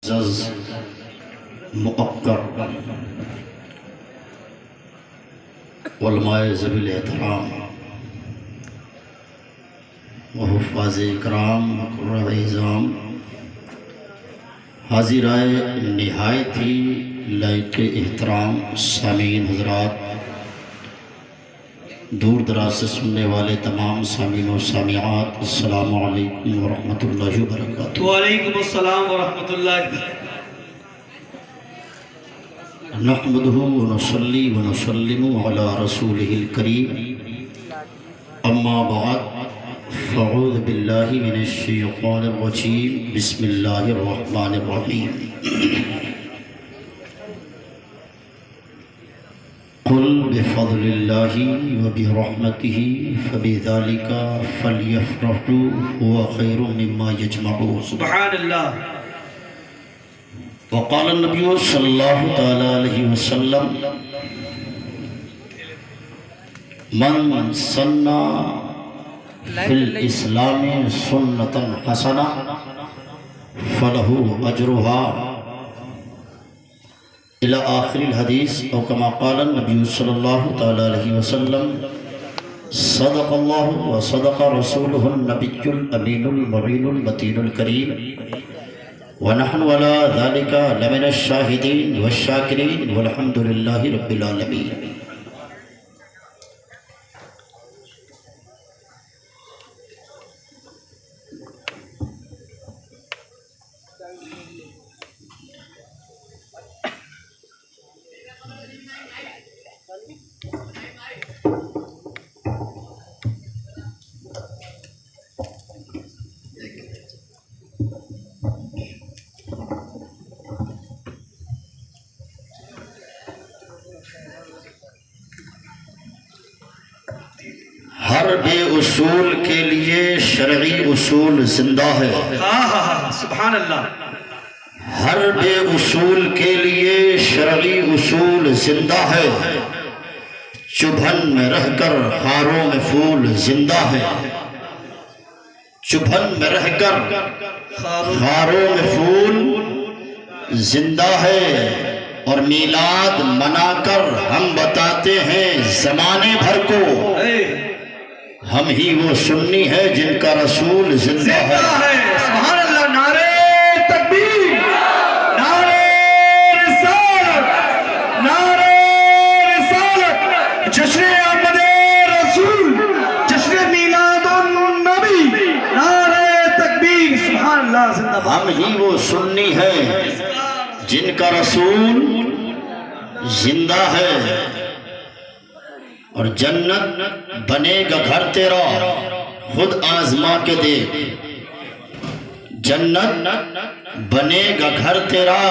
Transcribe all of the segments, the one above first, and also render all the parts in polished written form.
معزز مؤقر علماء ذوی الاحترام و حفاظ اکرام مقرر اعظام، حاضرائے نہایت ہی لائق احترام سامعین حضرات، دور دراز سے سننے والے تمام سامعین و سامعات، السلام علیکم ورحمۃ اللہ وبرکاتہ۔ وعلیکم السلام ورحمۃ اللہ۔ نحمدہ ونصلی ونسلم علی رسولہ الکریم، اما بعد فاعوذ باللہ من الشیطان الرجیم، بسم اللہ الرحمن الرحیم۔ قل بفضل اللہ وبرحمتہ فبذلک فلیفرحوا هو خیر مما یجمعون۔ سبحان اللہ۔ وقال النبی صلی اللہ تعالی علیہ وسلم، من سن فی الاسلام سنتا حسنہ فلہ اجرها الى آخر الحدیث، او کما قال النبی صلی اللہ تعالی علیہ وسلم، صدق اللہ وصدق رسولہ النبی الامین المعین المتین الکریم، ونحن على ذلك لمن الشاہدین والشاکرین والحمد للہ رب العالمین۔ ہر بے اصول کے لیے شرعی اصول زندہ ہے۔ سبحان اللہ۔ ہر بے اصول کے لیے شرعی اصول زندہ ہے، چبھن میں رہ کر خاروں میں پھول زندہ ہے، چبھن میں رہ کر خاروں میں پھول زندہ ہے، اور میلاد منا کر ہم بتاتے ہیں زمانے بھر کو، ہم ہی وہ سنی ہے جن کا رسول زندہ ہے۔ سبحان اللہ۔ نعرہ تکبیر، نعرہ رسالت، نعرہ رسالت، جشن آمد رسول، جشن میلاد النبی، نعرہ تکبیر، سبحان اللہ زندہ باد۔ ہم ہی وہ سنی ہے جن کا رسول زندہ ہے، اور جنت بنے گا گھر تیرا خود آزما کے دیکھ، جنت بنے گا گھر تیرا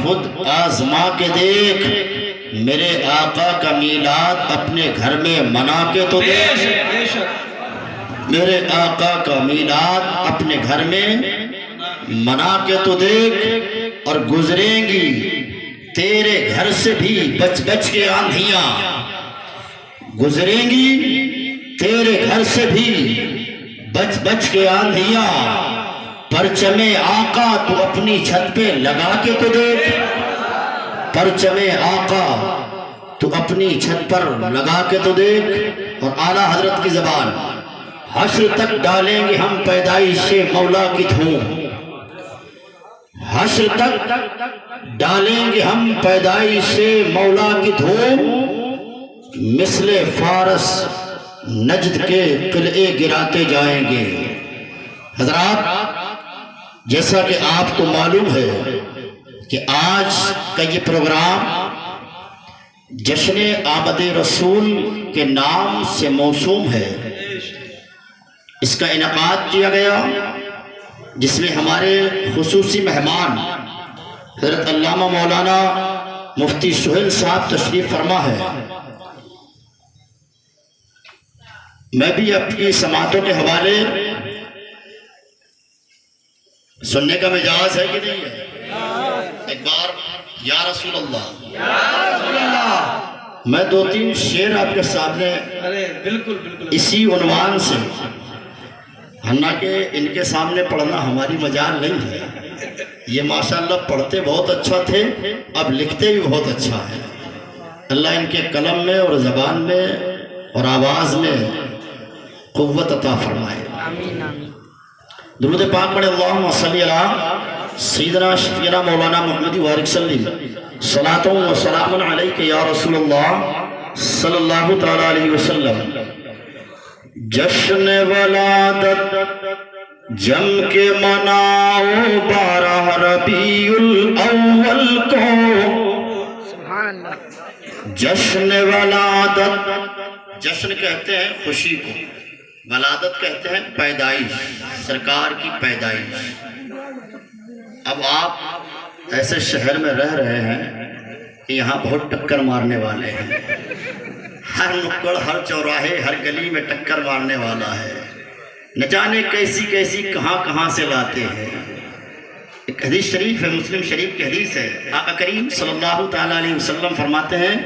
خود آزما کے دیکھ، میرے آقا کا میلاد اپنے گھر میں منا کے تو دیکھ، میرے آقا کا میلاد اپنے گھر میں منا کے تو دیکھ، اور گزریں گی تیرے گھر سے بھی بچ بچ کے آندھیاں، گزریں گی تیرے گھر سے بھی بچ بچ کے آندھیاں، پرچم آقا تو اپنی چھت پہ لگا کے تو دیکھ، پرچم آقا تو اپنی چھت پر لگا کے تو دیکھ۔ اور اعلیٰ حضرت کی زبان، حشر تک ڈالیں گے ہم پیدائش مولا کی دھوم، حشر تک ڈالیں گے ہم پیدائش مولا کی دھوم، مثل فارس نجد کے قلعے گراتے جائیں گے۔ حضرات، جیسا کہ آپ کو معلوم ہے کہ آج کا یہ پروگرام جشن آمد رسول کے نام سے موسوم ہے، اس کا انعقاد کیا گیا، جس میں ہمارے خصوصی مہمان حضرت علامہ مولانا مفتی سہیل صاحب تشریف فرما ہے۔ میں بھی اپنی سماعتوں کے حوالے سننے کا مجاز ہے کہ نہیں ہے؟ ایک بار یا رسول اللہ، میں دو تین شعر آپ کے سامنے اسی عنوان سے، حالانکہ ان کے سامنے پڑھنا ہماری مجال نہیں ہے، یہ ماشاءاللہ پڑھتے بہت اچھا تھے، اب لکھتے بھی بہت اچھا ہے۔ اللہ ان کے قلم میں اور زبان میں اور آواز میں قوت عطا فرمائے۔ آمین آمین۔ درود پاک پڑھے، اللہم صلی علی سیدنا شفیعنا مولانا محمد وارک صلی صلاۃ و سلام علیک یا رسول اللہ صلی اللہ تعالی علیہ وسلم۔ جشن ولادت جم کے مناؤ 12 ربیع الاول کو، سبحان اللہ۔ جشن ولادت، جشن کہتے ہیں خوشی کو، ولادت کہتے ہیں پیدائش، سرکار کی پیدائش۔ اب آپ ایسے شہر میں رہ رہے ہیں کہ یہاں بہت ٹکر مارنے والے ہیں، ہر نکڑ، ہر چوراہے، ہر گلی میں ٹکر مارنے والا ہے، نہ جانے کیسی کیسی کہاں کہاں سے لاتے ہیں۔ ایک حدیث شریف ہے، مسلم شریف کی حدیث ہے، آقا کریم صلی اللہ تعالیٰ علیہ وسلم فرماتے ہیں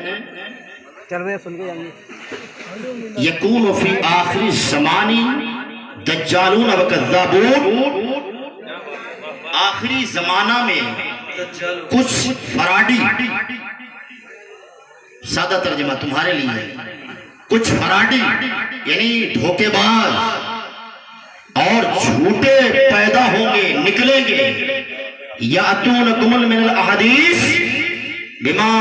یکون فی آخری الزمان دجالون و کذابون، آخری زمانہ میں کچھ فراڈی، سادہ ترجمہ تمہارے لیے، کچھ فراڈی یعنی دھوکے باز اور جھوٹے پیدا ہوں گے، نکلیں گے۔ یاتونکم من الاحادیث بما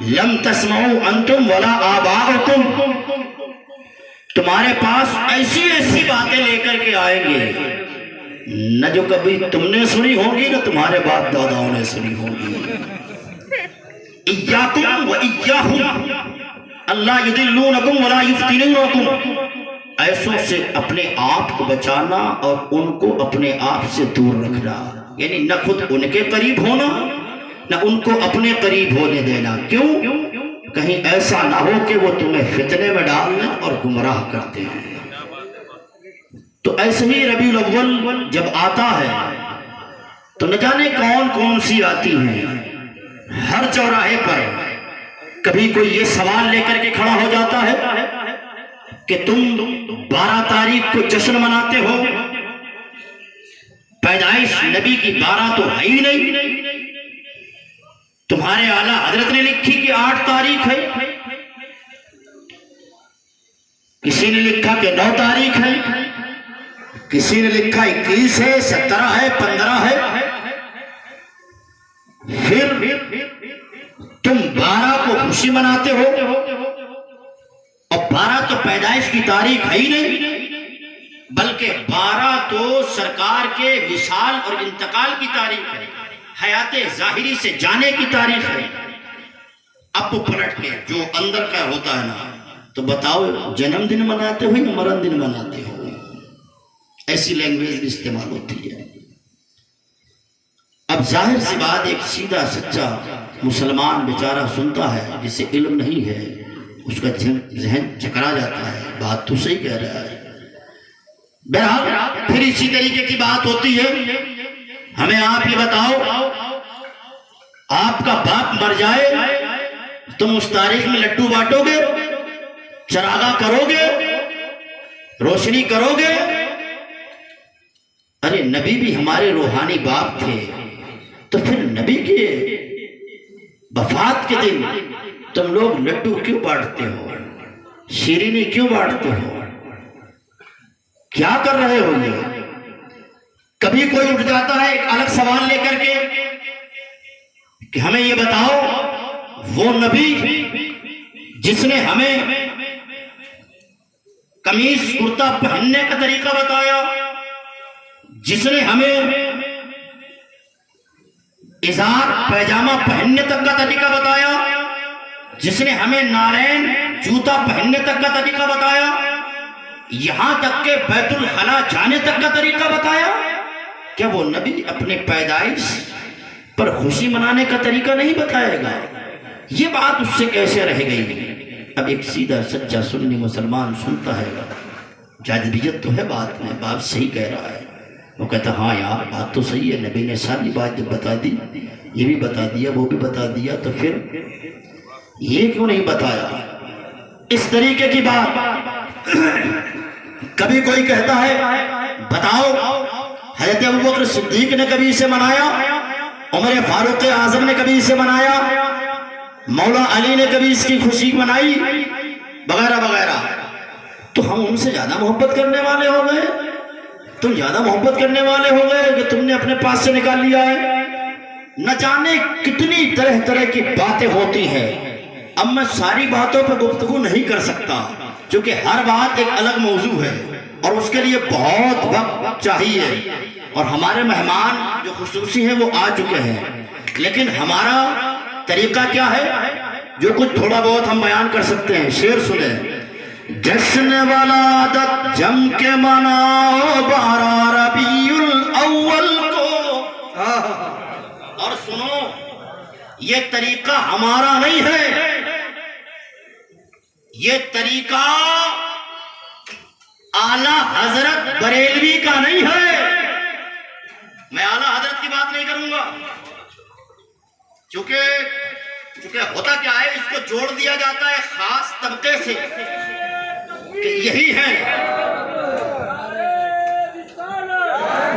لم تسمعوا انتم ولا آباؤکم، تمہارے پاس ایسی ایسی باتیں لے کر کے آئیں گے نہ جو کبھی تم نے سنی ہوگی نہ تمہارے باپ داداؤں نے سنی ہوگی۔ ایاکم و ایاہم اللہ یضلونکم ولا یفتنونکم، ایسوں سے اپنے آپ کو بچانا اور ان کو اپنے آپ سے دور رکھنا، یعنی نہ خود ان کے قریب ہونا نہ ان کو اپنے قریب ہونے دینا۔ کیوں؟ کہیں ایسا نہ ہو کہ وہ تمہیں فتنے میں ڈالنے اور گمراہ کرتے ہیں۔ تو ایسے ہی ربیع الاول جب آتا ہے تو نہ جانے کون کون سی آتی ہیں، ہر چوراہے پر کبھی کوئی یہ سوال لے کر کے کھڑا ہو جاتا ہے کہ تم 12 تاریخ کو جشن مناتے ہو، پیدائش نبی کی 12 تو ہے ہی نہیں، تمہارے اعلیٰ حضرت نے لکھی کہ 8 تاریخ ہے، کسی نے لکھا کہ 9 تاریخ ہے، کسی نے لکھا 21 ہے، 17 ہے، 15 ہے، پھر تم 12 کو خوشی مناتے ہو اور 12 تو پیدائش کی تاریخ ہے ہی نہیں، بلکہ 12 تو سرکار کے وصال اور انتقال کی تاریخ ہے، حیات ظاہری سے جانے کی تاریخ ہے۔ اب تو پلٹ کے جو اندر کا ہوتا ہے نا، تو بتاؤ جنم دن مناتے ہو یا مرن دن مناتے ہو؟ ایسی لینگویج بھی استعمال ہوتی ہے۔ اب ظاہر سی بات، ایک سیدھا سچا مسلمان بیچارہ سنتا ہے جسے علم نہیں ہے، اس کا ذہن چکرا جاتا ہے، بات تو صحیح کہہ رہا ہے۔ بہرحال پھر اسی طریقے کی بات ہوتی ہے، ہمیں آپ یہ بتاؤ، آپ کا باپ مر جائے تم اس تاریخ میں لڈو بانٹو گے، چراغا کرو گے، روشنی کرو گے؟ ارے نبی بھی ہمارے روحانی باپ تھے، تو پھر نبی کے وفات کے دن تم لوگ لڈو کیوں بانٹتے ہو، شیرینی کیوں بانٹتے ہو؟ کیا کر رہے ہو یہ؟ کبھی کوئی اٹھ جاتا ہے ایک الگ سوال لے کر کے کہ ہمیں یہ بتاؤ، وہ نبی جس نے ہمیں قمیص کرتا پہننے کا طریقہ بتایا، جس نے ہمیں ازار پیجامہ پہننے تک کا طریقہ بتایا، جس نے ہمیں نالین جوتا پہننے تک کا طریقہ بتایا، یہاں تک کہ بیت الخلا جانے تک کا طریقہ بتایا، کیا وہ نبی اپنے پیدائش پر خوشی منانے کا طریقہ نہیں بتائے گا؟ یہ بات اس سے کیسے رہ گئی؟ اب ایک سیدھا سچا سنی مسلمان سنتا ہے، جاذبیت تو ہے بات میں، بات صحیح کہہ رہا ہے، وہ کہتا ہاں یار بات تو صحیح ہے، نبی نے ساری بات جب بتا دی، یہ بھی بتا دیا، وہ بھی بتا دیا، تو پھر یہ کیوں نہیں بتایا؟ اس طریقے کی بات کبھی کوئی کہتا ہے بتاؤ حضرت ابو بکر صدیق نے کبھی اسے منایا, عمر فاروق اعظم نے کبھی اسے منایا, مولا علی نے کبھی اس کی خوشی منائی, وغیرہ وغیرہ. تو ہم ان سے زیادہ محبت کرنے والے ہو گئے, تم زیادہ محبت کرنے والے ہو گئے کہ تم نے اپنے پاس سے نکال لیا ہے. نہ جانے کتنی طرح طرح کی باتیں ہوتی ہیں. اب میں ساری باتوں پہ گفتگو نہیں کر سکتا کیونکہ ہر بات ایک الگ موضوع ہے اور اس کے لیے بہت وقت چاہیے, اور ہمارے مہمان جو خصوصی ہیں وہ آ چکے ہیں. لیکن ہمارا طریقہ کیا ہے, جو کچھ تھوڑا بہت ہم بیان کر سکتے ہیں. شعر سنیں. جشن ولادت جم کے مناؤ 12 ربیع الاول کو. اور سنو, یہ طریقہ ہمارا نہیں ہے, یہ طریقہ اعلیٰ حضرت بریلوی کا نہیں ہے. میں اعلیٰ حضرت کی بات نہیں کروں گا چونکہ ہوتا کیا ہے, اس کو جوڑ دیا جاتا ہے خاص طبقے سے کہ یہی ہے.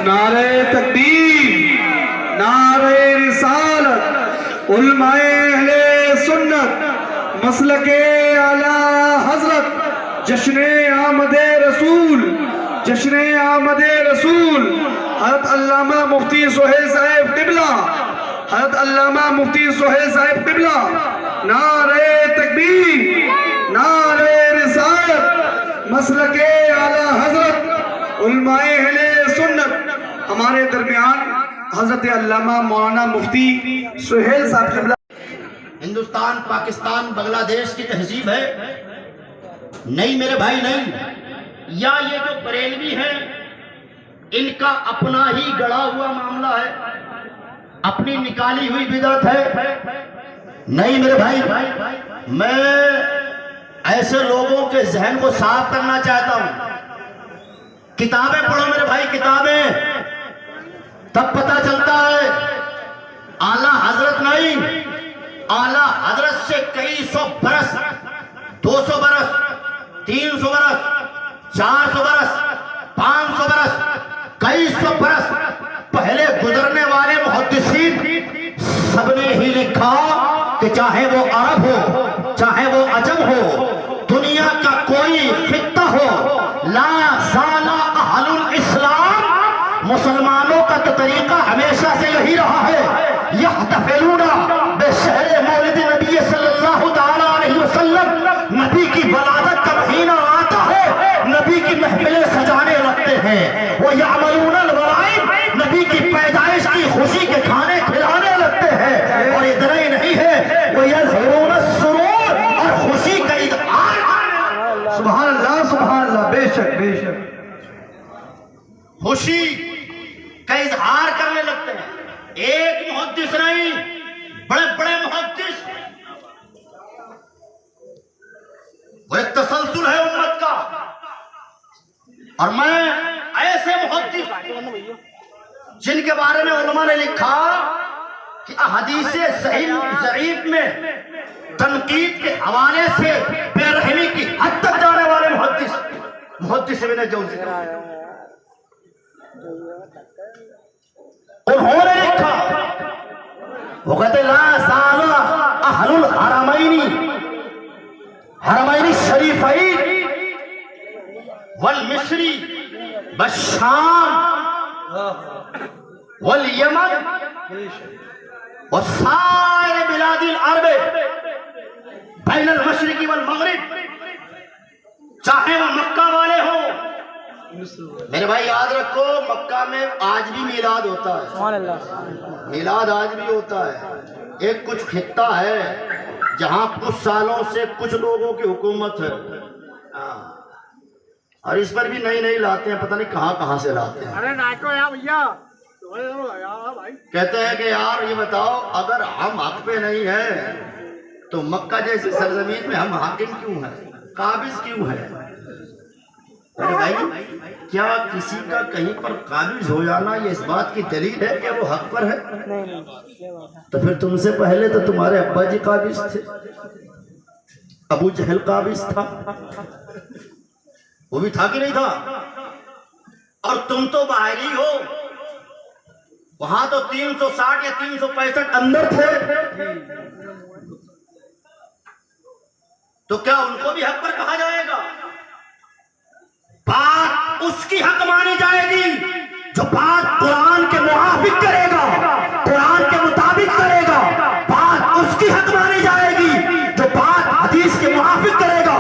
نعرہ تکبیر, نعرہ رسالت, علماء اہل سنت, مسلک اعلیٰ حضرت, جشن آمد رسول, جشن آمد رسول, حضرت علامہ مفتی سہیل صاحب قبلہ, حضرت علامہ مفتی سہیل صاحب قبلہ. نعرہ تکبیر, نعرہ رسالت, مسلک اعلیٰ حضرت, علماء اہل سنت. ہمارے درمیان حضرت علامہ مولانا مفتی سہیل صاحب قبلہ. ہندوستان, پاکستان, بنگلہ دیش کی تہذیب ہے نہیں میرے بھائی, نہیں. یا یہ جو بریلوی ہیں ان کا اپنا ہی گڑا ہوا معاملہ ہے, اپنی نکالی ہوئی بدعت ہے نہیں میرے بھائی. میں ایسے لوگوں کے ذہن کو صاف کرنا چاہتا ہوں. کتابیں پڑھو میرے بھائی, کتابیں, تب پتہ چلتا ہے. اعلیٰ حضرت نہیں, اعلیٰ حضرت سے کئی سو برس, 200 برس, 300 برس, 400 برس, 500 برس, کئی سو برس پہلے گزرنے والے محدثین سب نے ہی لکھا کہ چاہے وہ عرب ہو, چاہے وہ عجم ہو, دنیا کا کوئی خطہ ہو, لا زال اہل الاسلام, مسلمانوں کا تو طریقہ ہمیشہ سے یہی رہا ہے. یحتفلون بشہر مولد نبی صلی اللہ تعالیٰ علیہ وسلم, نبی کی ولادت کا مہینہ آتا ہے, نبی کی محفلیں سجانے لگتے ہیں. وہ یعملون الولائم, نبی کی پیدائش کی خوشی کے کھانے کھلانے لگتے ہیں. اور اتنا ہی نہیں ہے, وہ یظہرون السرور, اور خوشی کا اظہار. سبحان اللہ, سبحان اللہ, بے شک بے شک, خوشی کا اظہار کرنے لگتے ہیں. ایک محدث نہیں, بڑے بڑے محدث, وہ ایک تسلسل ہے امت کا. اور میں ایسے محدث جن کے بارے میں علماء نے لکھا کہ احادیث صحیح ضعیف میں تنقید کے حوالے سے بے رحمی کی حد تک جانے والے محدث ابن جوزی, انہوں نے لکھا, وہ کہتے لا زال اہل الحرمین, حرمین الشریفین والمصری والشام والیمن وسائر بلاد العرب بین المشرق والمغرب, چاہے وہ مکہ والے ہوں. میرے بھائی یاد رکھو, مکہ میں آج بھی میلاد ہوتا ہے, میلاد آج بھی ہوتا ہے. ایک کچھ خطہ ہے جہاں کچھ سالوں سے کچھ لوگوں کی حکومت ہے, اور اس پر بھی نئی نئی لاتے ہیں, پتہ نہیں کہاں کہاں سے لاتے ہیں. کہتے ہیں کہ یار یہ بتاؤ, اگر ہم حق پہ نہیں ہیں تو مکہ جیسی سرزمین میں ہم حاکم کیوں ہیں, قابض کیوں ہیں؟ بھائی کیا کسی کا کہیں پر قابض ہو جانا یہ اس بات کی دلیل ہے کہ وہ حق پر ہے؟ تو پھر تم سے پہلے تو تمہارے ابا جی قابض تھے, ابو جہل قابض تھا, وہ بھی تھا کہ نہیں تھا؟ اور تم تو باہری ہو, وہاں تو 360 یا 365 اندر تھے، تو کیا ان کو بھی حق پر کہا جائے گا؟ بات اس کی حق مانی جائے گی جو بات قرآن کے موافق کرے گا، قرآن کے مطابق کرے گا۔ بات اس کی حق مانی جائے گی جو بات حدیث کے موافق کرے گا،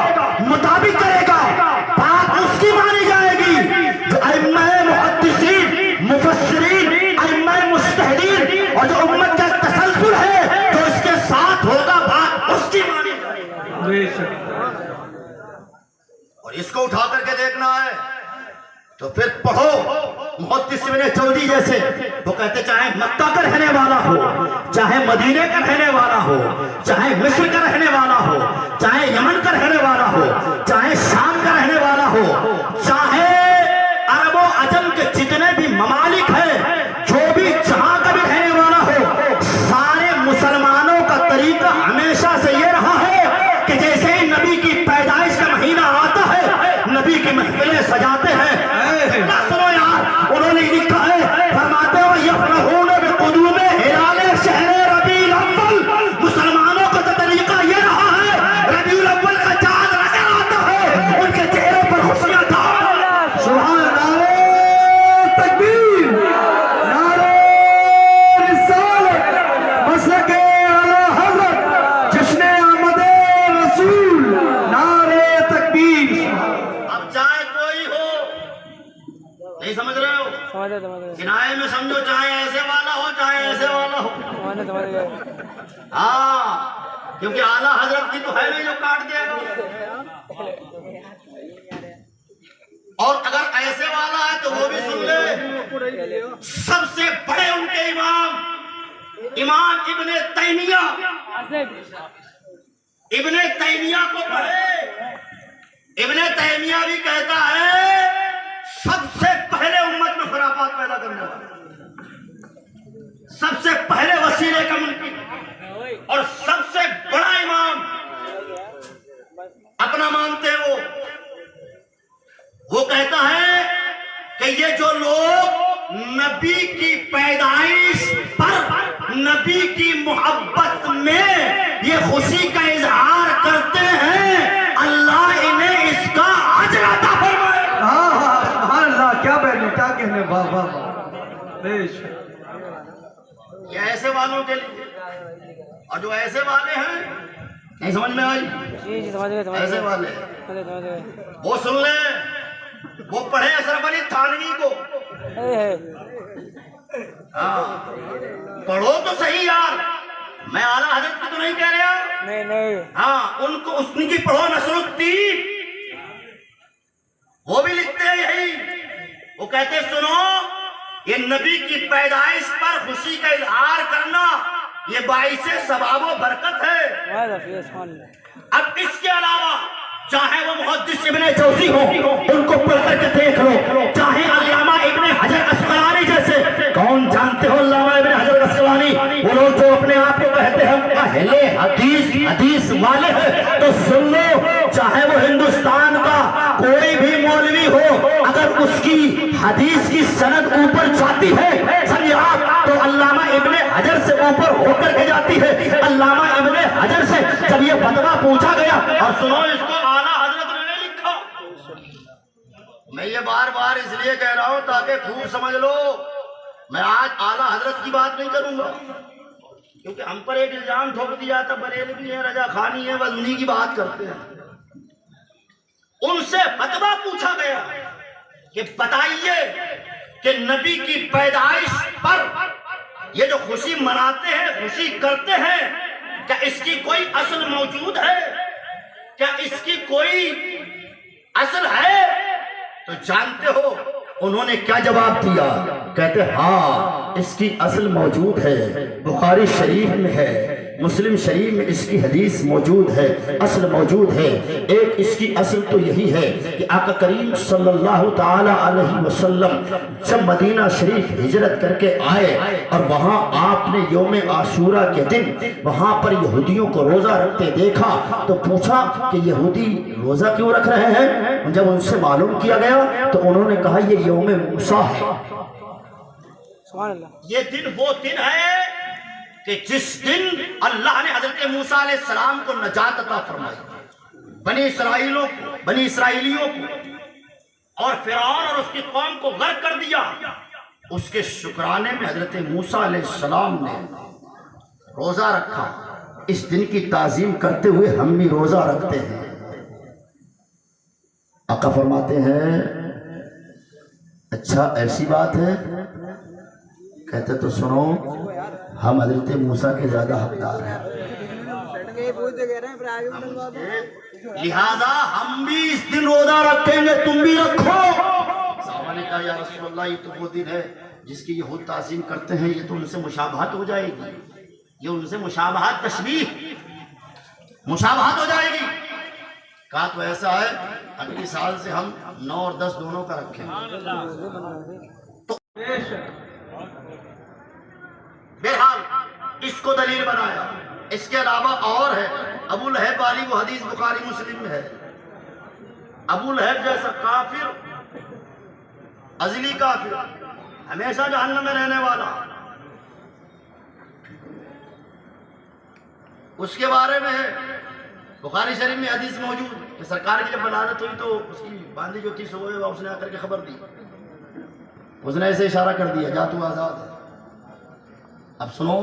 مطابق کرے گا۔ بات اس کی مانی جائے گی جو ائمہ محدثین، مفسرین، ائمہ مجتہدین اور جو امت کا تسلسل ہے جو اس کے ساتھ ہوگا، بات اس کی مانی جائے گی۔ بے شک اور اس کو اٹھا کر کے دیکھنا ہے تو پھر پڑھو محدث ابن جوزی جیسے، وہ کہتے چاہے مکہ کا رہنے والا ہو، چاہے مدینے کا رہنے والا ہو، چاہے مصر کا رہنے والا ہو، چاہے یمن کا رہنے والا ہو، چاہے شام کا رہنے والا ہو، چاہے عرب و عجم کے جتنے بھی ممالک ہیں، جو بھی جہاں کا بھی رہنے والا ہو، سارے مسلمانوں کا طریقہ ہمیشہ سے یہ رہا ہے کہ جیسے ہی نبی کی پیدائش کا مہینہ آتا ہے نبی کی محفلیں سجاتے ہیں۔ سنو یار، انہوں نے لکھا ہے، فرماتے ہو یفرحون بقدوم ہلال شہر ربیع الاول، مسلمانوں کا طریقہ یہ رہا ہے ربیع الاول کا چاند نظر آتا ہے ان کے چہرے پر خوشیاں تھا۔ سبحان اللہ، تکبیر، نعرہ رسالت، مسلک اعلی حضرت، جشن آمد رسول، نعرہ تکبیر۔ اب چاہے کوئی ہو، نہیں سمجھ رہے ہو؟ کنائے میں سمجھو، چاہے ایسے والا ہو چاہے ایسے والا ہو۔ ہاں، کیونکہ اعلیٰ حضرت کی تو ہے نہیں جو کاٹ دے گا، اور اگر ایسے والا ہے تو وہ بھی سن لے۔ سب سے بڑے ان کے امام ابن تیمیہ، ابن تیمیہ کو پڑھے۔ ابن تیمیہ بھی کہتا ہے سب سے پہلے امت میں خرافات پیدا کرنے والا، سب سے پہلے وسیلے کا منکر اور سب سے بڑا امام اپنا مانتے ہیں وہ کہتا ہے کہ یہ جو لوگ نبی کی پیدائش پر نبی کی محبت میں یہ خوشی کا اظہار کرتے ہیں، اللہ انہیں اس کا اجر عطا فرمائے۔ ہاں ہاں، سبحان اللہ، کیا بیٹھے، کیا کہنے، واہ واہ واہ، بے شک۔ یہ ایسے والوں کے لیے، اور جو ایسے والے ہیں، نہیں سمجھ میں آئی؟ ایسے والے وہ سن لیں، وہ پڑھے اشرف علی تھانوی کو۔ ہاں پڑھو تو صحیح یار، میں اعلیٰ حضرت کی تو نہیں کہہ رہا۔ ہاں ان کو اس کی پڑھو، نصر الدین، وہ بھی لکھتے ہیں یہی، وہ کہتے سنو، یہ نبی کی پیدائش پر خوشی کا اظہار کرنا یہ باعث ثواب و برکت ہے۔ اب اس کے علاوہ چاہے وہ محدث ابن جوزی ہو، ان کو پڑھ کر کے دیکھ لو، چاہے علامہ ابن حجر اسقلانی جیسے، کون جانتے ہو علامہ ابن حجر اسقلانی، وہ لوگ جو اپنے آپ کو کہتے ہیں اہل حدیث والے ہیں، تو سن لو، چاہے وہ ہندوستان کا کوئی بھی مولوی ہو، اگر اس کی حدیث کی سند اوپر جاتی ہے سمجھے آپ، تو علامہ ابن حجر سے اوپر ہو کر کے جاتی ہے۔ علامہ ابن حجر سے جب یہ فتویٰ پوچھا گیا، اور سنو اس کو اعلیٰ حضرت نے لکھا، میں یہ بار بار اس لیے کہہ رہا ہوں تاکہ خوب سمجھ لو، میں آج اعلیٰ حضرت کی بات نہیں کروں گا، کیونکہ ہم پر ایک الزام ٹھوک دیا تھا بریلوی ہیں، رضا خانی ہیں، بس انہی کی بات کرتے ہیں۔ ان سے فتویٰ پوچھا گیا کہ بتائیے کہ نبی کی پیدائش پر یہ جو خوشی مناتے ہیں، خوشی کرتے ہیں، کیا اس کی کوئی اصل موجود ہے؟ کیا اس کی کوئی اصل ہے؟ تو جانتے ہو انہوں نے کیا جواب دیا؟ کہتے ہاں اس کی اصل موجود ہے، بخاری شریف میں ہے، مسلم شریف میں اس کی حدیث موجود ہے، اصل موجود ہے۔ ایک اس کی اصل تو یہی ہے کہ آقا کریم صلی اللہ تعالی علیہ وسلم جب مدینہ شریف ہجرت کر کے آئے اور وہاں آپ نے یوم عاشوراء کے دن وہاں پر یہودیوں کو روزہ رکھتے دیکھا تو پوچھا کہ یہودی روزہ کیوں رکھ رہے ہیں؟ جب ان سے معلوم کیا گیا تو انہوں نے کہا یہ یوم موسیٰ ہے، سبحان اللہ. یہ دن وہ دن ہے کہ جس دن اللہ نے حضرت موسیٰ علیہ السلام کو نجات عطا فرمائی، بنی اسرائیلیوں کو اور فرعون اور اس کی قوم کو غرق کر دیا. اس کے شکرانے میں حضرت موسیٰ علیہ السلام نے روزہ رکھا. اس دن کی تعظیم کرتے ہوئے ہم بھی روزہ رکھتے ہیں. آقا فرماتے ہیں اچھا ایسی بات ہے؟ کہتے تو سنو، ہم حضرت موسیٰ کے زیادہ حقدار ہیں، لہذا ہم بھی اس دن روزہ رکھیں گے، تم بھی رکھو. صحابہ نے کہا یا رسول اللہ یہ تو وہ دن ہے جس کی یہود تعظیم کرتے ہیں، یہ تو ان سے مشابہت ہو جائے گی، یہ ان سے مشابہت تشبیہ مشابہت ہو جائے گی. کہا تو ایسا ہے اگلی سال سے ہم 9 اور 10 دونوں کا رکھیں. بہرحال اس کو دلیل بنایا. اس کے علاوہ اور ہے ابو لہب والی وہ حدیث بخاری مسلم میں ہے. ابو لہب جیسا کافر، ازلی کافر، ہمیشہ جہنم میں رہنے والا، اس کے بارے میں ہے بخاری شریف میں حدیث موجود کہ سرکار کی جب ولادت ہوئی تو اس کی باندھی جو تھی سوئے اس نے آ کر کے خبر دی. اس نے ایسے اشارہ کر دیا جا تو آزاد ہے. اب سنو،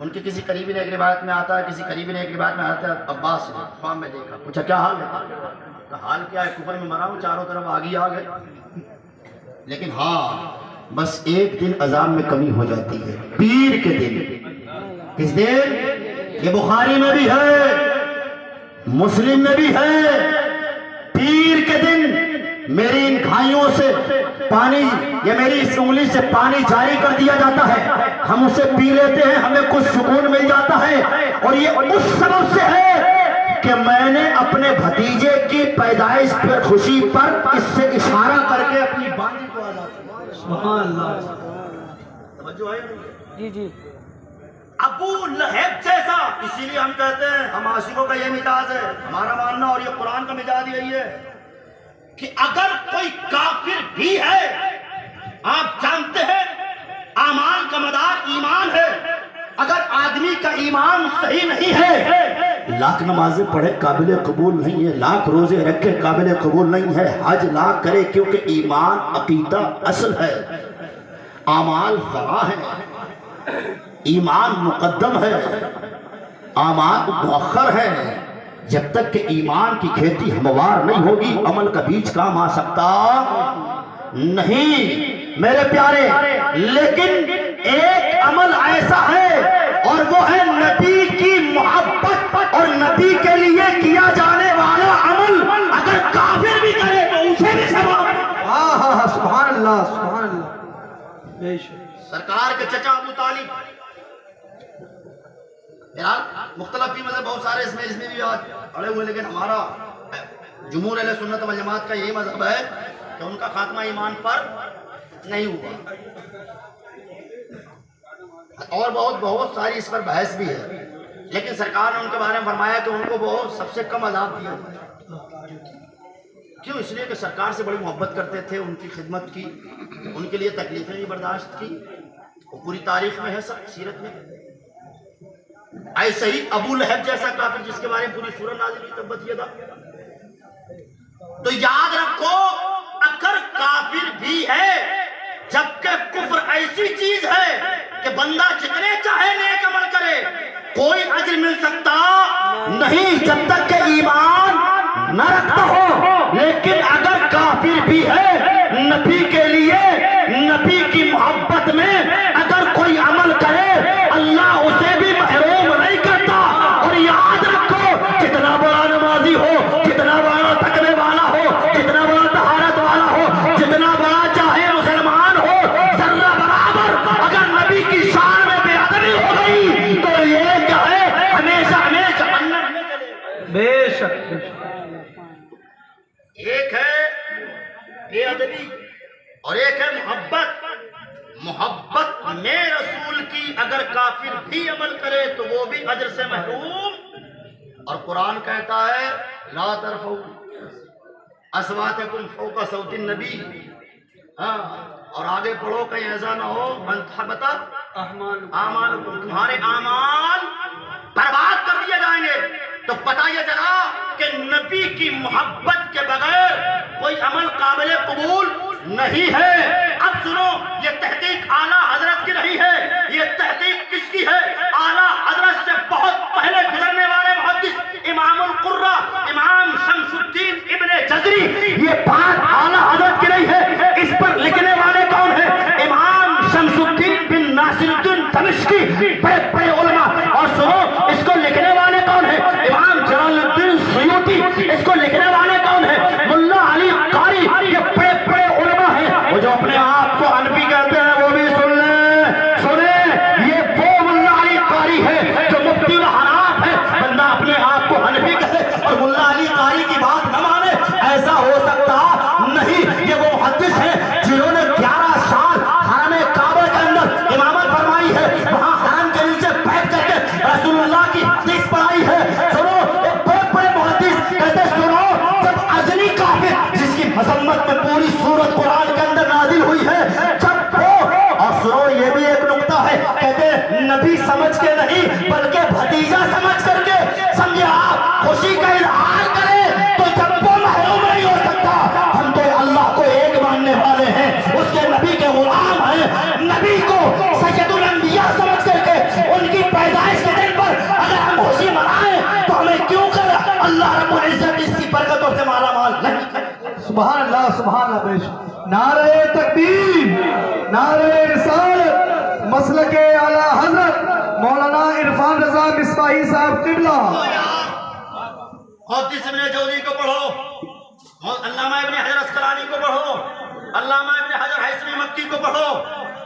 ان کے کسی قریبی نے ایک روایت میں آتا ہے، کسی قریبی نے ایک روایت میں آتا ہے عباس نے خواب میں دیکھا، پوچھا کیا حال ہے؟ کہا حال کیا ہے، کفر میں مرا ہوں، چاروں طرف آگی آ گئے، لیکن ہاں بس ایک دن اذان میں کمی ہو جاتی ہے، پیر کے دن. کس دن؟ یہ بخاری میں بھی ہے، مسلم میں بھی ہے. پیر کے دن میری ان گھائیوں سے پانی یا میری اس انگلی سے پانی جاری کر دیا جاتا ہے، ہم اسے پی لیتے ہیں، ہمیں کچھ سکون مل جاتا ہے. اور یہ اس سبب سے ہے کہ میں نے اپنے بھتیجے کی پیدائش پر خوشی پر اس سے اشارہ کر کے اپنی باندھی کو آزاد کیا. سبحان اللہ. توجہ ہے جی جی. ابو لہب جیسا، اسی لیے ہم کہتے ہیں ہم عاشقوں کا یہ مزاج ہے، ہمارا ماننا اور یہ قرآن کا مزاج یہی ہے کہ اگر کوئی کافر بھی ہے، آپ جانتے ہیں اعمال کا مدار ایمان ہے، اگر آدمی کا ایمان صحیح نہیں ہے، لاکھ نمازیں پڑھے قابل قبول نہیں ہے، لاکھ روزے رکھے قابل قبول نہیں ہے، حج لاکھ کرے کیونکہ ایمان عقیدہ اصل ہے، اعمال فرع ہے، ایمان مقدم ہے، اعمال مؤخر ہے. جب تک کہ ایمان کی کھیتی ہموار نہیں ہوگی عمل کا بیج کام آ سکتا نہیں میرے پیارے. لیکن ایک عمل ایسا ہے اور وہ ہے نبی کی محبت اور نبی کے لیے کیا جانے والا عمل. اگر کافر بھی کرے تو اسے بھی ثواب. ہاں سبحان اللہ سبحان اللہ. بے شک. سرکار کے چچا ابو طالب، مختلف بھی مذہب بہت سارے اس میں بھی آج اڑے ہوئے، لیکن ہمارا جمہور اہل سنت والجماعت کا یہی مذہب ہے کہ ان کا خاتمہ ایمان پر نہیں ہوا. اور بہت ساری اس پر بحث بھی ہے، لیکن سرکار نے ان کے بارے میں فرمایا کہ ان کو بہت سب سے کم عذاب دیا. کیوں؟ اس لیے کہ سرکار سے بڑی محبت کرتے تھے، ان کی خدمت کی، ان کے لیے تکلیفیں بھی برداشت کی. وہ پوری تاریخ میں ہے، سب سیرت میں. ایسے ہی ابو لہب جیسا کافر جس کے بارے میں پوری سورہ نازل ہوئی تبت یدا. تو یاد رکھو اگر کافر بھی ہے، جبکہ کفر ایسی چیز ہے کہ بندہ جتنے چاہے نیک عمل کرے کوئی اجر مل سکتا نہیں جب تک کہ ایمان نہ رکھتا ہو. لیکن اگر کافر بھی ہے، نبی کے لیے نبی کی محبت میں اگر کوئی عمل کرے اللہ اسے بھی محروم نہیں کرتا. اور یاد رکھو جتنا بڑا نمازی ہو، جتنا بڑا تقوی والا ہو، جتنا بڑا طہارت والا ہو، جتنا بڑا چاہے مسلمان ہو، ذرہ برابر اگر نبی کی شان میں بے ادبی ہو گئی تو یہ کیا ہے، ہمیشہ جہنم میں چلے گا. بے شک. ایک ہے بے ادبی اور ایک ہے محبت. محبت میں رسول کی اگر کافر بھی عمل کرے تو وہ بھی اجر سے محروم. اور قرآن کہتا ہے لا ترفعوا اصواتکم فوق صوت النبی. ہاں اور آگے پڑھو کہیں ایسا نہ ہو من تحبط اعمالکم، تمہارے اعمال برباد کر دیے جائیں گے۔ تو پتہ یہ چلا کہ نبی کی محبت کے بغیر کوئی عمل قابل قبول نہیں ہے۔ اب سنو، یہ تحقیق اعلیٰ حضرت کی نہیں ہے، یہ تحقیق کس کی ہے؟ اعلیٰ حضرت سے بہت پہلے گزرنے والے محدث امام القرہ امام شمس الدین ابن جزری، یہ بات اعلیٰ حضرت کی نہیں ہے، اس پر لکھنے والے کون ہیں؟ امام شمس الدین بن ناصر الدین دمشقی، بڑے بڑے علماء۔ اور سنو، اس کو لکھنے والے کون ہیں؟ امام جلال الدین سیوطی، اس کو لکھنے والے کون ہیں؟ ملا علی قاری، یہ بڑے بڑے علماء ہیں۔ وہ جو اپنے آپ کو حنفی کہتے ہیں وہ بھی سن لیں، سنیں، یہ وہ ملا علی قاری ہے جو مفتی الحناف ہے۔ بندہ اپنے آپ کو حنفی کہے اور ملا علی قاری کی بات نہ مانے، ایسا ہو سکتا نہیں۔ یہ وہ محدث ہیں جنہوں نے 11 سال حرم کعبہ کے اندر امامت فرمائی ہے، وہاں حرم کے نیچے بیٹھ کر کے رسول اللہ کی حدیث پڑھائی ہے۔ سنو، ایک بڑے بڑے محدث کہتے سنو، جب ازلی کافر جس کی مذمت میں پوری سورت قرآن کے اندر نازل ہوئی ہے، جب وہ، اور سنو یہ بھی ایک نقطہ ہے، کہتے نبی سمجھ کے نہیں بلکہ بھتیجا سمجھ کر کے، سمجھے آپ، خوشی کا اظہار کریں تو جب وہ محروم نہیں ہو سکتا۔ ہم تو اللہ کو ایک ماننے والے ہیں، اس کے نبی کے غلام ہیں، نبی کو سید الانبیاء سمجھ کر کے ان کی پیدائش کے دن پر اگر ہم خوشی منائیں تو ہمیں کیوں کر اللہ رب العزت اس کی برکتوں سے مالا مال نہیں کرے۔ سبحان اللہ، سبحان اللہ، بے شک۔ نعرہ تکبیر، نعرہ رسالت، مسلک اعلیٰ حضرت مولانا عرفان رضا مصباحی صاحب قبلہ۔ محدث ابن جوزی کو پڑھو، علامہ ابن حجر اسقلانی کو پڑھو، علامہ ابن حجر حیثمی مکی کو پڑھو،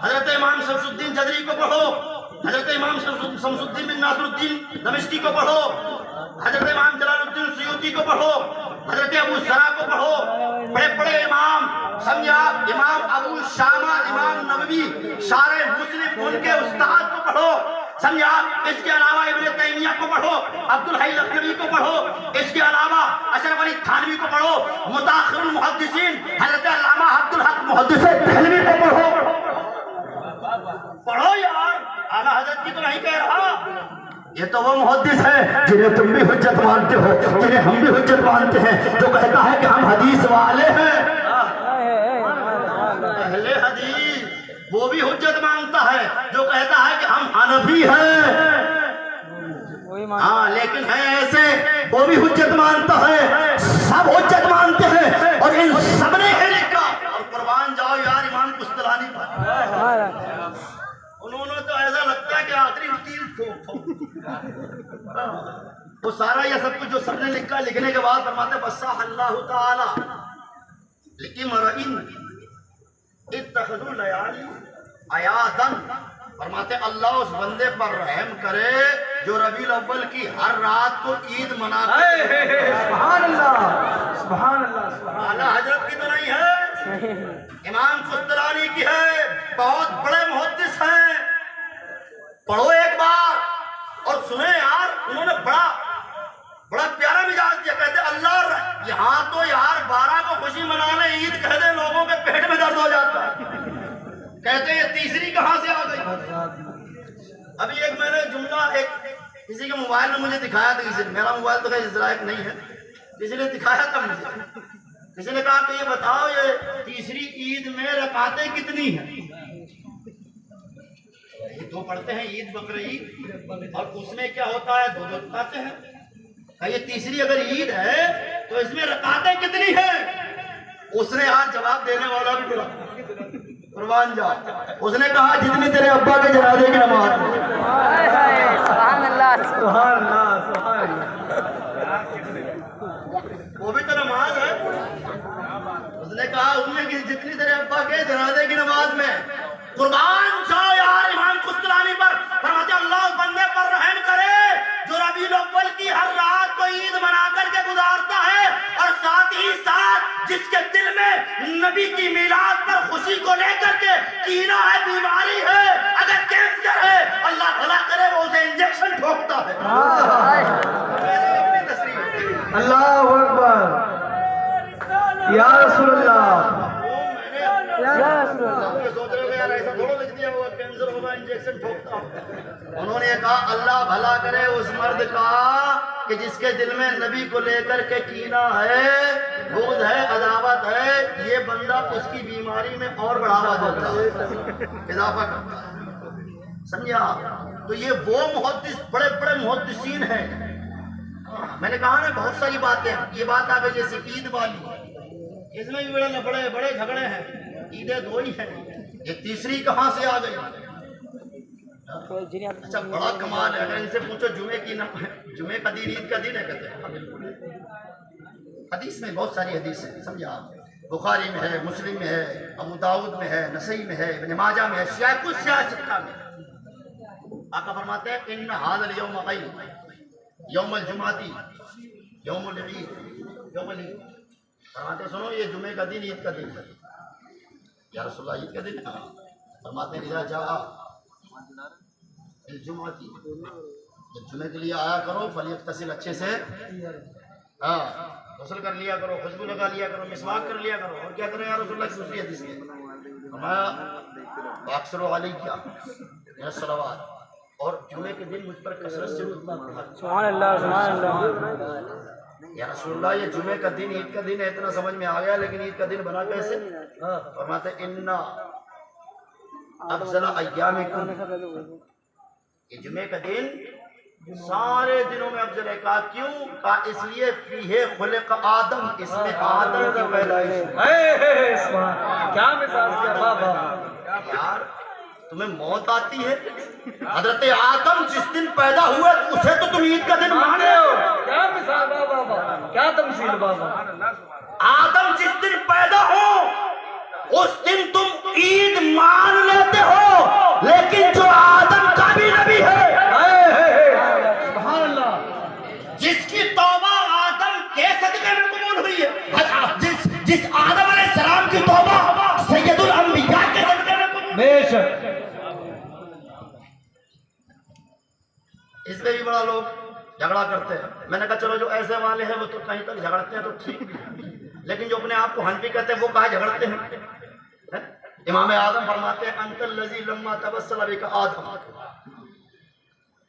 حضرت امام شمس الدین جزری کو پڑھو، حضرت امام شمس الدین بن ناصر الدین دمشقی کو پڑھو، حضرت امام جلال الدین سیوطی کو پڑھو، حضرت ابو زرع کو پڑھو، بڑے بڑے امام، سمجھا، امام ابو شامہ امام نووی شارح مسلم ان کے استاد کو پڑھو، سمجھا۔ اس کے علاوہ ابن تیمیہ کو پڑھو، عبد الحی لکھنوی کو پڑھو، اس کے علاوہ اشرف علی تھانوی کو پڑھو، متاخر المحدثین حضرت علامہ عبد الحق محدث دہلوی کو پڑھو۔ پڑھو یار، اعلیٰ حضرت کی تو نہیں کہہ رہا، یہ تو وہ محدث ہے جنہیں تم بھی حجت مانتے ہو، جنہیں ہم بھی حجت مانتے ہیں، جو کہتا ہے کہ ہم حدیث والے ہیں۔ اہل حدیث وہ بھی حجت مانتا ہے جو کہتا ہے کہ ہم حنفی ہیں، ہاں لیکن ہے ایسے، وہ بھی حجت مانتا ہے، سب حجت مانتے ہیں، اور ان سب نے ہے لکھا۔ اور قربان جاؤ یار امام قسطلانی پر، انہوں نے تو ایسا لگتا ہے کہ آخری وکیل وہ سارا یہ سب کچھ جو سب نے لکھا، لکھنے کے بعد فرماتے بصح اللہ تعالی لامرئن اتخذوا اللیالی عیادا، فرماتے اللہ اس بندے پر رحم کرے جو ربیع الاول کی ہر رات کو عید مناتا ہے۔ سبحان اللہ، سبحان اللہ۔ اعلیٰ حضرت کی تو نہیں ہے، امام قسطلانی کی ہے، بہت بڑے محدث ہیں۔ پڑھو ایک بار اور سنیں یار، انہوں نے بڑا پیارا مزاج دیا، کہتے اللہ یہاں تو یار 12 کو خوشی منانے عید کہہ دے لوگوں کے پیٹ میں درد ہو جاتا ہے، کہتے یہ تیسری کہاں سے آ گئی۔ ابھی ایک میں نے جملہ ایک کسی کے موبائل میں مجھے دکھایا تھا، کسی نے، میرا موبائل تو خیر اس لائق نہیں ہے، کسی نے دکھایا تھا مجھے، کسی نے کہا کہ یہ بتاؤ یہ تیسری عید میں رکعتیں کتنی ہیں؟ دو پڑھتے ہیں عید بقر عید، اور اس میں کیا ہوتا ہے 2 رکعتیں ہیں۔ کہ یہ تیسری اگر عید ہے تو اس میں رکعتیں کتنی ہیں؟ اس نے آج جواب دینے والا بھی بلا قربان جا، اس نے کہا جتنی تیرے ابا کے جنازے کی نماز۔ سبحان اللہ، سبحان اللہ، سبحان اللہ۔ وہ بھی تو نماز ہے، اس نے کہا اس میں جتنی تیرے ابا کے جنازے کی نماز میں۔ قربان جاؤ یار امام قسطلانی پر، فرماتے اللہ اس بندے پر رحم کرے جو ربیع الاول کی ہر رات کو عید منا کر کے گزارتا ہے، اور ساتھ ہی ساتھ جس کے دل میں نبی کی میلاد پر خوشی کو لے کر کے کینہ ہے، بیماری ہے، اگر کینسر ہے، اللہ بھلا کرے وہ اسے انجیکشن ٹھوکتا ہے۔ اللہ اکبر، یا رسول اللہ، یا آبجیکشن ٹھوکتا ہوں. انہوں نے کہا اللہ بھلا کرے اس مرد کا کہ جس کے دل میں نبی کو لے کر کے کینہ ہے، بغض ہے، عداوت ہے، یہ بندہ اس کی بیماری میں اور بڑھاوا دیتا ہے، اضافہ کرتا ہے. سمجھا؟ تو یہ وہ محدث، بڑے بڑے محدثین ہیں. میں نے کہا نا بہت ساری باتیں، یہ بات آ گئی جیسے عید والی، اس میں بھی بڑے بڑے جھگڑے ہیں. عیدیں دو ہی ہیں، یہ تیسری کہاں سے آ گئی؟ اچھا بڑا کمال ہے، اگر ان سے پوچھو جمعے کا دن عید کا دن ہے کہتے ہیں. حدیث میں بہت ساری حدیث ہیں، سمجھا؟ بخاری میں ہے، مسلم میں ہے، ابو داؤد میں ہے، نسائی میں ہے، ابن ماجہ میں ہے، کچھ سیاستہ میں. آقا فرماتے ہیں ان ھذا الیوم عید، یوم الجمعہ، یوم العید، یوم العید. فرماتے ہیں سنو یہ جمعے کا دن عید کا دن ہے. یا رسول اللہ عید کا دن ہے؟ فرماتے ہیں اذا جاء الجمعہ، جب جمعے کے لیے آیا کرو فلیغتسل، اچھے سے غسل کر لیا کرو، خوشبو لگا لیا کرو، مسواک کر لیا کرو. اور کیا کریں یا رسول اللہ کی دوسری حدیث میں فرمایا اکثروا علیہ من الصلوات، اور جمعے کے دن مجھ پر کثرت سے سبحان اللہ سبحان اللہ. یا رسول اللہ یہ جمعے کا دن عید کا دن ہے، اتنا سمجھ میں آ گیا، لیکن عید کا دن بنا کیسے؟ فرماتے ان افضل ایامکم، یہ جمعے کا دن سارے دنوں میں افضل ہے. کہا کیوں؟ کہا اس لیے فیہ خلق آدم، اس میں آدم کی پیدائش. کیا مثال کیا بابا. یار تمہیں موت آتی ہے، حضرت آدم جس دن پیدا ہوئے اسے تو تم عید کا دن مان رہے ہو. کیا مثال بابا، کیا تمثیل بابا. آدم جس دن پیدا ہو اس دن تم عید مان لیتے ہو، لیکن جو آدم کا بھی نبی ہے، سبحان اللہ، جس کی توبہ آدم کے صدقے میں قبول ہوئی ہے، جس آدم علیہ السلام کی توبہ سید الانبیاء کے صدقے میں قبول، بے شک. اس میں بھی بڑا لوگ جھگڑا کرتے ہیں. میں نے کہا چلو جو ایسے والے ہیں وہ تو کہیں تک جھگڑتے ہیں تو ٹھیک، لیکن جو اپنے آپ کو حنفی کہتے ہیں وہ کہاں جھگڑتے ہیں؟ امام اعظم فرماتے ہیں انت الذی لما تبسل بک آدم،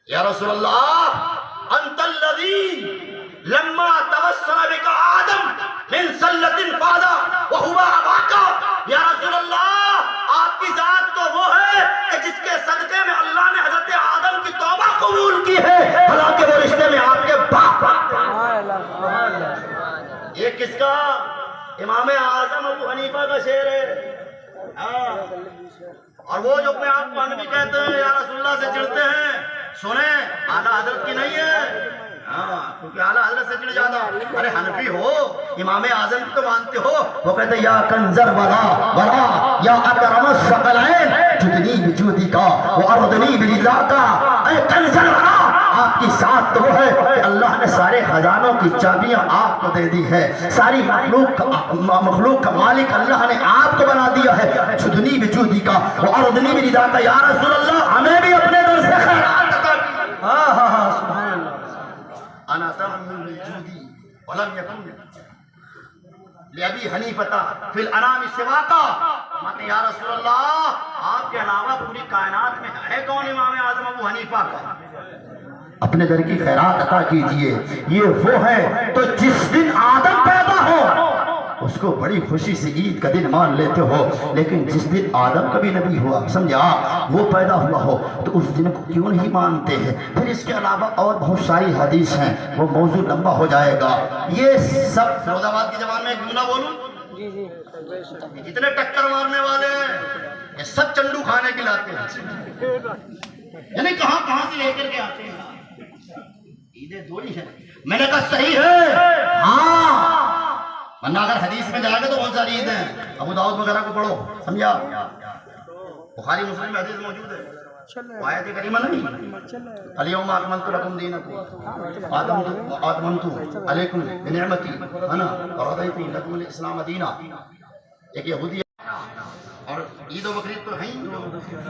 یا رسول اللہ انت الذی لما تبسل بک آدم من سلۃ فاضا وهو اباکا. یا رسول اللہ آپ کی ذات تو وہ ہے کہ جس کے صدقے میں اللہ نے حضرت آدم کی توبہ قبول کی ہے، حالانکہ وہ رشتے میں آپ کے باپ. یہ کس کا؟ امام اعظم ابو حنیفہ کا شعر ہے. اور وہ جو اپنے آپ کو حنفی کہتے ہیں یا رسول اللہ سے چڑھتے ہیں، سنیں اعلیٰ حضرت کی نہیں ہے، کیونکہ اعلیٰ حضرت سے چڑھ جانا. ارے حنفی ہو، امام اعظم کی تو مانتے ہو. وہ کہتے ہیں یا کنزر ولا یا اکرم الثقلین جدنی بجودی کا واردنی برضا کا. اے کنزر ولا، آپ کی ساتھ تو وہ ہے کہ اللہ نے سارے خزانوں کی چابیاں آپ کو دے دی ہے، ساری مخلوق کا مالک اللہ نے آپ کو بنا دیا ہے. جدنی بجودی کا واردنی برضا کا. یا رسول اللہ ہمیں بھی اپنے در سے خیرات عطا کیجیے. ہاں سبحان اللہ. انا تعمل الجودی ولم یکن لابی حنیفہ فی الانام سواکا. ماتے یا رسول اللہ آپ کے علاوہ پوری کائنات میں ہے کون امام اعظم ابو حنیفہ کا؟ اپنے در کی خیرات عطا کیجئے. یہ وہ ہے تو جس دن آدم پیدا ہو اس کو بڑی خوشی سے عید کا دن مان لیتے ہو، لیکن جس دن آدم کا بھی نبی ہوا، سمجھا، وہ پیدا ہوا ہو تو اس دن کو کیوں نہیں مانتے ہیں؟ پھر اس کے علاوہ اور بہت ساری حدیث ہیں، وہ موضوع لمبا ہو جائے گا. یہ سب فیروز آباد کی زبان میں ایک جملہ بولوں، جی جی جتنے ٹکر مارنے والے ہیں یہ سب چنڈو کھانے کے لاتے ہیں، یعنی کہاں کہاں سے لے کر کے آتے ہیں. عیدیں دو ہی ہیں. میں نے کہا صحیح ہے، ہاں، ورنہ اگر حدیث میں جائے گا تو بہت ساری عیدیں ہیں. ابو داؤد وغیرہ کو پڑھو، سمجھا، بخاری مسلم میں حدیث موجود ہے. آیت کریمہ نہیں، الیوم اکملت لکم دینکم واتممت علیکم بنعمتی انا ورضیت لکم الاسلام دینا. ایک یہودی اور عید و بقرعید تو ہیں جو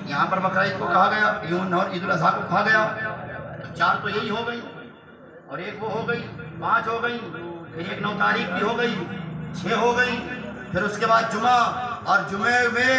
یہاں پر بقرعید کو کہا گیا، یوم اور عید الاضحیٰ کو کہا گیا. چار تو یہی ہو گئی، اور ایک وہ ہو گئی، 5 ہو گئی، پھر ایک 9 تاریخ کی ہو گئی، 6 ہو گئی، پھر اس کے بعد جمعہ، اور جمعے میں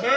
6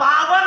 52